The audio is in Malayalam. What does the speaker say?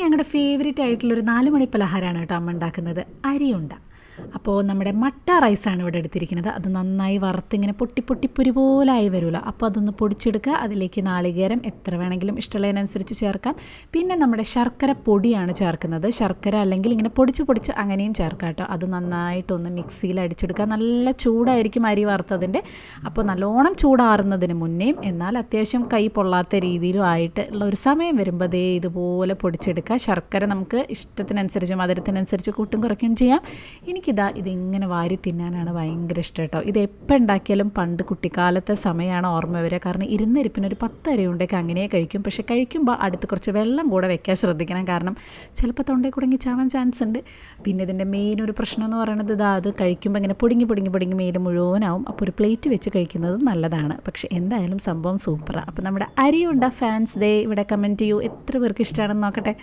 ഞങ്ങളുടെ ഫേവറേറ്റ് ആയിട്ടുള്ളൊരു 4 മണി പലഹാരമാണ് കേട്ടോ അമ്മ ഉണ്ടാക്കുന്നത്, അരിയുണ്ട. അപ്പോൾ നമ്മുടെ മട്ട റൈസാണ് ഇവിടെ എടുത്തിരിക്കുന്നത്. അത് നന്നായി വറുത്തിങ്ങനെ പൊട്ടി പൊട്ടി പൊരി പോലായി വരുമല്ലോ, അപ്പോൾ അതൊന്ന് പൊടിച്ചെടുക്കുക. അതിലേക്ക് നാളികേരം എത്ര വേണമെങ്കിലും ഇഷ്ടമുള്ളതിനനുസരിച്ച് ചേർക്കാം. പിന്നെ നമ്മുടെ ശർക്കര പൊടിയാണ് ചേർക്കുന്നത്. ശർക്കര അല്ലെങ്കിൽ ഇങ്ങനെ പൊടിച്ച് അങ്ങനെയും ചേർക്കാം കേട്ടോ. അത് നന്നായിട്ടൊന്ന് മിക്സിയിൽ അടിച്ചെടുക്കുക. നല്ല ചൂടായിരിക്കും അരി വറുത്തതിൻ്റെ. അപ്പോൾ നല്ലോണം ചൂടാറുന്നതിന് മുന്നേയും എന്നാൽ അത്യാവശ്യം കൈ പൊള്ളാത്ത രീതിയിലും ആയിട്ട് ഉള്ള ഒരു സമയം വരുമ്പോൾ ദേ ഇതുപോലെ പൊടിച്ചെടുക്കുക. ശർക്കര നമുക്ക് ഇഷ്ടത്തിനനുസരിച്ച് മധുരത്തിനനുസരിച്ച് കൂട്ടും കുറയ്ക്കുകയും ചെയ്യാം. ഇതിങ്ങനെ വാരി തിന്നാനാണ് ഭയങ്കര ഇഷ്ടം കേട്ടോ. ഇത് എപ്പോൾ ഉണ്ടാക്കിയാലും പണ്ട് കുട്ടിക്കാലത്തെ സമയമാണ് ഓർമ്മ വരിക. കാരണം ഇരുന്നരിപ്പിനൊരു 10 അരി ഉണ്ടെങ്കിൽ അങ്ങനെ കഴിക്കും. പക്ഷേ കഴിക്കുമ്പോൾ അടുത്ത് കുറച്ച് വെള്ളം കൂടെ വെക്കാൻ ശ്രദ്ധിക്കണം. കാരണം ചിലപ്പോൾ തൊണ്ടയിൽ കുടുങ്ങി ചാവാൻ ചാൻസ് ഉണ്ട്. പിന്നെ ഇതിൻ്റെ മെയിൻ ഒരു പ്രശ്നം എന്ന് പറയുന്നത് അത് കഴിക്കുമ്പോൾ ഇങ്ങനെ പൊടിങ്ങി മേല് മുഴുവനാവും. അപ്പോൾ ഒരു പ്ലേറ്റ് വെച്ച് കഴിക്കുന്നത് നല്ലതാണ്. പക്ഷേ എന്തായാലും സംഭവം സൂപ്പറാണ്. അപ്പോൾ നമ്മുടെ അരിയുണ്ട ഫാൻസ് ഡേ ഇവിടെ കമൻറ്റ് ചെയ്യൂ, എത്ര പേർക്ക് ഇഷ്ടമാണെന്ന് നോക്കട്ടെ.